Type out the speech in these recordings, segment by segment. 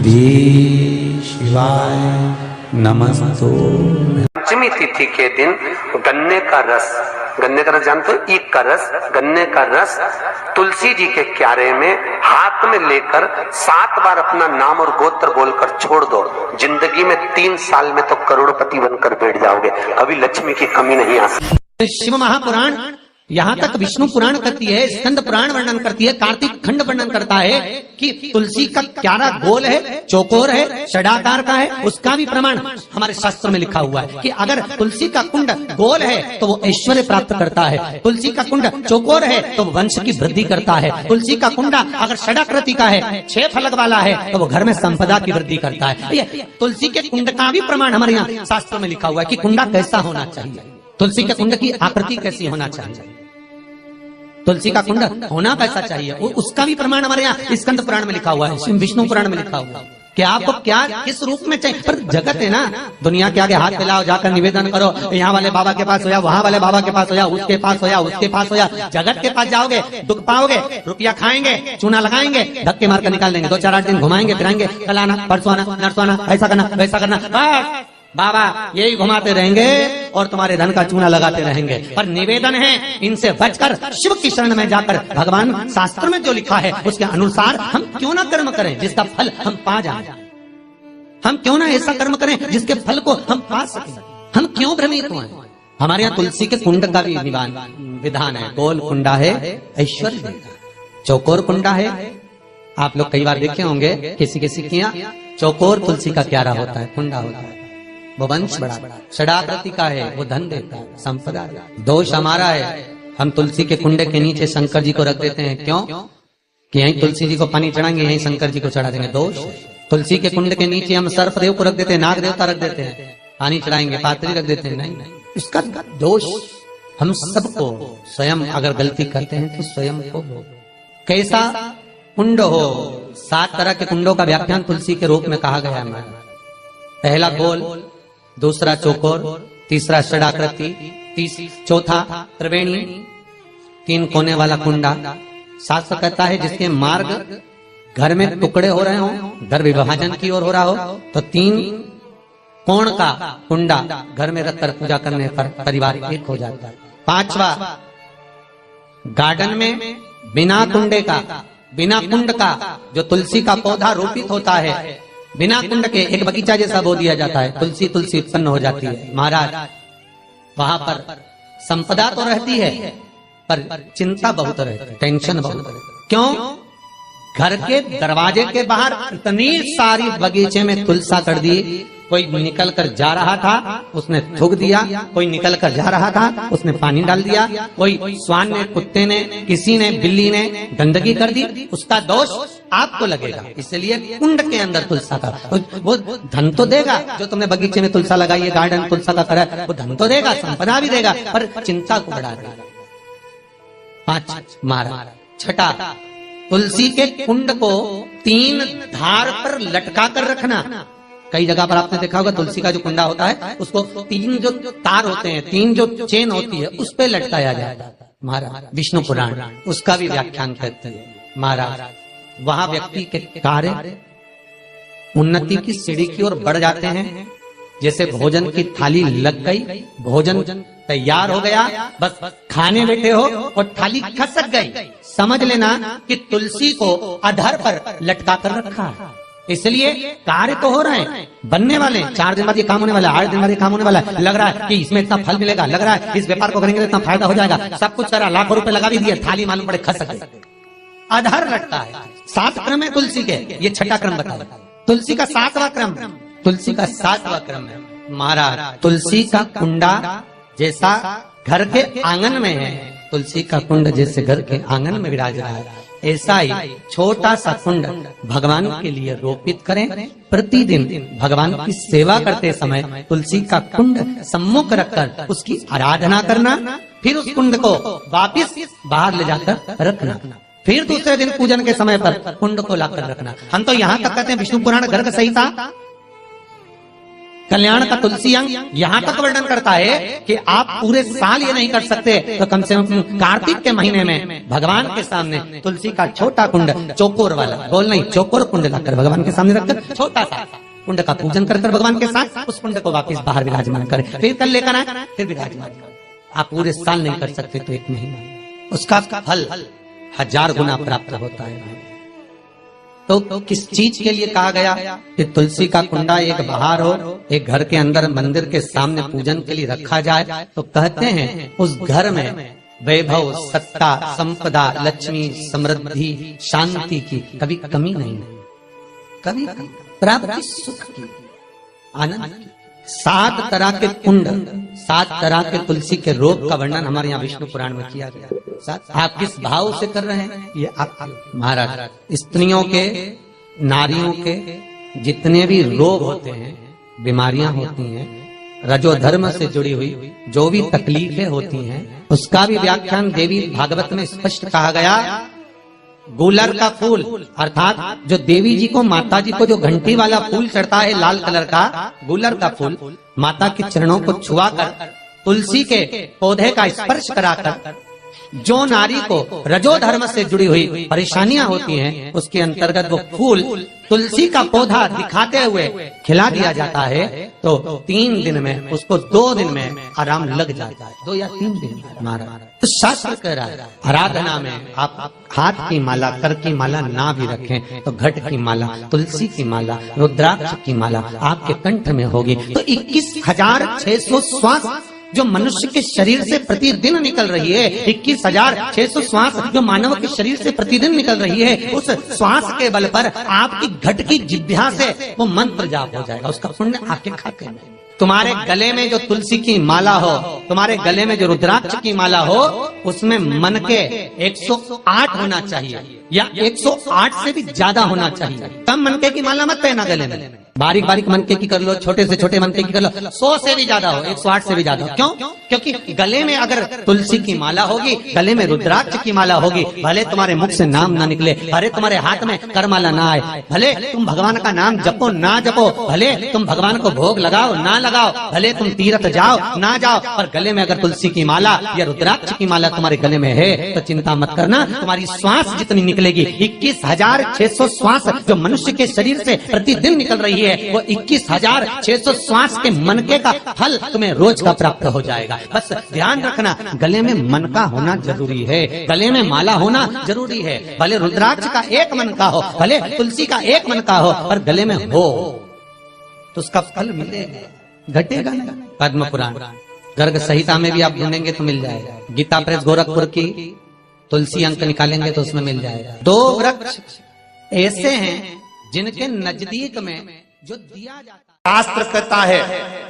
श्री शिवाय नमस्तु। पंचमी तिथि के दिन गन्ने का रस जानते हो, ईख का रस, गन्ने का रस तुलसी जी के क्यारे में हाथ में लेकर 7 बार अपना नाम और गोत्र बोलकर छोड़ दो। जिंदगी में 3 साल में तो करोड़पति बनकर बैठ जाओगे, कभी लक्ष्मी की कमी नहीं आ सकती। शिव महापुराण यहाँ तक विष्णु पुराण करती है, स्कंद पुराण वर्णन करती है, कार्तिक खंड वर्णन करता है कि तुलसी का क्यारा गोल है, चौकोर है, षडाकार का है। उसका भी प्रमाण हमारे शास्त्र में लिखा हुआ है कि अगर तुलसी का कुंड गोल है तो वो ऐश्वर्य प्राप्त करता है, तुलसी का कुंड चौकोर है तो वंश की वृद्धि करता है, तुलसी का कुंडा अगर षडाकृति का है, 6 फलक वाला है तो वो घर में संपदा की वृद्धि करता है। ये तुलसी के कुंड का भी प्रमाण हमारे यहाँ शास्त्र में लिखा हुआ है कि कुंडा कैसा होना चाहिए, तुलसी के कुंड की आकृति कैसी होना चाहिए, तुलसी का कुंड होना कैसा चाहिए, उसका भी प्रमाण हमारे यहाँ स्कंद पुराण में लिखा हुआ है, विष्णु पुराण में लिखा हुआ है कि आपको क्या किस रूप में चाहिए। पर जगत है ना, दुनिया के आगे हाथ फैलाओ, जाकर निवेदन करो, यहाँ वाले बाबा के पास होया, वहाँ वाले बाबा के पास होया, उसके पास होया, उसके पास होया। जगत के पास जाओगे दुख पाओगे, रुपया खाएंगे, चूना लगाएंगे, धक्के मारकर निकाल देंगे, 2-4-8 दिन घुमाएंगे फिराएंगे, कल आना परसों आना नरसों आना, ऐसा करना वैसा करना, बस बाबा यही घुमाते रहेंगे और तुम्हारे धन का चूना लगाते रहेंगे। पर निवेदन है इनसे बचकर शिव की शरण में जाकर भगवान शास्त्र में जो लिखा है उसके अनुसार हम क्यों ना कर्म करें जिसका फल हम पा जाए, हम क्यों ना ऐसा कर्म करें जिसके फल को हम पा सकें, हम क्यों भ्रमित हुए। हमारे यहाँ तुलसी के कुंड का भी विधान है, गोल कुंडा है ऐश्वर्य देगा, चौकोर कुंडा है। आप लोग कई बार देखे होंगे किसी के यहाँ चौकोर तुलसी का क्यारा होता है, कुंडा होता है, वो वंश बड़ा, षडाकृति का है, वो धन देता है, संपदा। दोष हमारा है, हम तुलसी के कुंडे के नीचे शंकर जी को रख देते हैं। क्यों? कि यहीं तुलसी जी को पानी चढ़ाएंगे, यहीं शंकर जी को चढ़ा देंगे। दोष तुलसी के कुंड के नीचे हम सर्पदेव को रख देते हैं, नाग देवता रख देते हैं, पानी चढ़ाएंगे, पात्री रख देते हैं। नहीं, इसका दोष हम सबको स्वयं अगर गलती करते हैं तो स्वयं को। कैसा कुंड हो, 7 तरह के कुंडों का व्याख्यान तुलसी के रूप में कहा गया है। पहला गोल, दूसरा चौकोर, तीसरा षडाकृति, चौथा त्रिवेणी, 3 कोने वाला कुंडा। शास्त्र कहता है जिसके मार्ग घर में टुकड़े हो रहे हो, घर विभाजन की ओर हो रहा हो, तो 3 कोण का कुंडा घर में रखकर पूजा करने पर परिवार एक हो जाता है। 5वां, गार्डन में बिना कुंडे का, बिना कुंड का जो तुलसी का पौधा रोपित होता है, बिना कुंड के एक बगीचा जैसा बो दिया जाता है, तुलसी उत्पन्न हो जाती है। महाराज वहां पर संपदा तो रहती है पर चिंता बहुत रहती है, टेंशन बहुत रहती है। क्यों? घर के दरवाजे के बाहर इतनी सारी बगीचे में तुलसा कर दी, कोई निकल कर जा रहा था उसने थूक दिया, कोई निकल कर जा रहा था उसने पानी डाल दिया, कोई श्वान ने, कुत्ते ने, किसी ने, बिल्ली ने गंदगी कर दी, उसका दोष आपको लगेगा। इसलिए कुंड के अंदर तुलसा का वो धन तो देगा, जो तुमने बगीचे में तुलसा लगाई है, गार्डन तुलसा का करा, वो धन तो देगा, संपदा भी देगा, पर चिंता को बढ़ा देगा। 5 मारा। 6, तुलसी के कुंड को 3 धार पर लटका कर रखना। कई जगह पर आपने देखा होगा तुलसी का जो कुंडा होता है उसको 3 जो तार होते हैं, 3 जो चेन होती है उस पे लटकाया जाता है। महाराज विष्णु पुराण उसका भी व्याख्यान करते हैं। महाराज वहां व्यक्ति के कार्य उन्नति की सीढ़ी की ओर बढ़ जाते हैं। जैसे भोजन की थाली लग गई, भोजन तैयार हो गया, बस खाने बैठे हो और थाली खसक गई, समझ लेना कि तुलसी को अधर पर लटका कर रखा है। इसलिए कार्य तो हो रहे हैं, बनने वाले, 4 दिन बाद ये काम होने वाला है, 8 दिन बाद ये काम होने वाला है, लग रहा है कि इसमें इतना फल मिलेगा, लग रहा है इस व्यापार को करेंगे तो इतना फायदा हो जाएगा, सब कुछ करा, लाखों रुपए लगा भी दिए, थाली मालूम पड़े खसक गई, अधर लटका है। 7 क्रम है तुलसी के, ये 6ठा क्रम बताया। तुलसी का 7वां क्रम, तुलसी का 7वां क्रम है। महाराज तुलसी का कुंडा जैसा घर के आंगन में है, तुलसी का कुंड जैसे घर के आंगन में विराज रहा है, ऐसा ही छोटा सा कुंड भगवान के लिए रोपित करें। प्रतिदिन भगवान की सेवा करते समय तुलसी का कुंड सम्मुख रखकर उसकी आराधना करना, फिर उस कुंड को वापिस बाहर ले जाकर रखना, फिर दूसरे दिन पूजन के समय पर कुंड को लाकर रखना। हम तो यहाँ तक कहते हैं विष्णु पुराण गर्ग संहिता कल्याण का तुलसी अंग यहाँ तक वर्णन करता है कि आप पूरे साल ये नहीं कर सकते तो कम से कम कार्तिक के महीने में भगवान के सामने तुलसी का छोटा कुंड, चौकोर वाला, गोल नहीं, चौकोर कुंड लाकर भगवान के सामने रखकर छोटा सा कुंड का पूजन कर भगवान के साथ उस कुंड को वापस बाहर विराजमान करें, फिर कल लेकर आए, फिर विराजमान करें। आप पूरे साल नहीं कर सकते तो एक महीना, उसका फल 1000 गुना प्राप्त होता है। तो किस चीज के लिए कहा गया कि तुलसी का कुंडा एक बाहर हो, एक घर के अंदर मंदिर के सामने पूजन के लिए रखा जाए, तो कहते हैं उस घर में वैभव, सत्ता, संपदा, लक्ष्मी, समृद्धि, शांति की कभी कमी नहीं है, कभी प्राप्ति, सुख की, आनंद की। 7 तरह के कुंड, 7 तरह के तुलसी के रोग का वर्णन हमारे यहाँ विष्णु पुराण में किया गया। आप किस भाव से कर रहे हैं ये आप महाराज, स्त्रियों के, नारियों के जितने भी रोग होते हैं, बीमारियां होती हैं, रजोधर्म से जुड़ी हुई जो भी तकलीफें होती हैं, उसका भी व्याख्यान देवी भागवत में स्पष्ट कहा गया। गुलर का फूल अर्थात जो देवी जी को, माता जी को जो घंटी वाला फूल चढ़ता है लाल कलर का, गुलर का फूल माता के चरणों को छुआकर, तुलसी के पौधे का स्पर्श कराकर जो नारी को रजोधर्म से जुड़ी हुई परेशानियां होती हैं, उसके अंतर्गत वो फूल तुलसी का पौधा दिखाते हुए खिला दिया जाता है, तो 3 दिन में उसको 2 दिन में आराम लग जाता है, 2 या 3 दिन में। तो शास्त्र कह रहा है आराधना में आप हाथ की माला, कर की माला ना भी रखें तो घट की माला, तुलसी की माला, रुद्राक्ष की माला आपके कंठ में होगी, तो 21,600 श्वास जो मनुष्य के शरीर से प्रतिदिन निकल रही है, 21,600 श्वास जो मानव के शरीर से प्रतिदिन निकल रही है, उस श्वास के बल पर आपकी घट की जिह्वा से वो मंत्र जाप हो जाएगा, उसका पुण्य आपके खाते में। तुम्हारे गले में जो तुलसी की माला हो, तुम्हारे गले में जो रुद्राक्ष की माला हो, उसमें मन के 108 होना चाहिए या 108 से भी ज्यादा होना चाहिए। कम मनके की माला मत पहना गले में, बारीक बारीक मनके की कर लो, छोटे से छोटे मनके की कर लो, 100 से भी ज्यादा हो, 108 से भी ज्यादा हो। क्यों? क्योंकि गले में अगर तुलसी की माला होगी, गले में रुद्राक्ष की माला होगी, भले तुम्हारे मुख से नाम ना निकले, भले तुम्हारे हाथ में करमाला ना आए, भले तुम भगवान का नाम जपो ना जपो, भले तुम भगवान को भोग लगाओ ना लगाओ, भले तुम तीर्थ जाओ ना जाओ, पर गले में अगर तुलसी की माला या रुद्राक्ष की माला तुम्हारे गले में है तो चिंता मत करना, तुम्हारी श्वास जितनी निकलेगी, 21,600 श्वास जो मनुष्य के शरीर से प्रतिदिन निकल रही है, वो 21,600 श्वास के मनके का फल तुम्हें रोज का प्राप्त हो जाएगा। बस ध्यान रखना, गले में मनका होना जरूरी है, गले में माला होना जरूरी है, भले रुद्राक्ष का 1 मनका हो, भले तुलसी का 1 मनका हो, पर गले में हो तो उसका फल मिलेगा, घटेगा नहीं। पद्म पुराण गर्ग संहिता में भी आप ढूंढेंगे तो मिल जाएगा, गीता प्रेस गोरखपुर की तुलसी अंक निकालेंगे तो उसमें मिल जाएगा। 2 वृक्ष ऐसे हैं जिनके नजदीक में जो दिया जाता है, शास्त्र कहता है,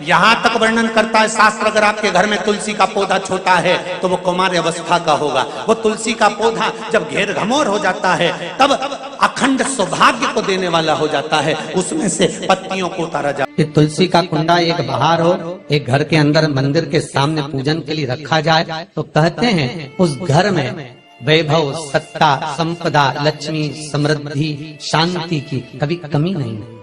यहाँ तक वर्णन करता है शास्त्र, अगर आपके घर में तुलसी का पौधा छोटा है तो वो कुमार अवस्था का होगा। वो तुलसी का पौधा जब घेर घमोर हो जाता है तब अखंड सौभाग्य को देने वाला हो जाता है, उसमें से पत्तियों को उतारा जाता है। तुलसी का कुंडा एक बाहर हो, एक घर के अंदर मंदिर के सामने पूजन के लिए रखा जाए, तो कहते हैं उस घर में वैभव, सत्ता, संपदा, लक्ष्मी, समृद्धि, शांति की कभी कमी नहीं है,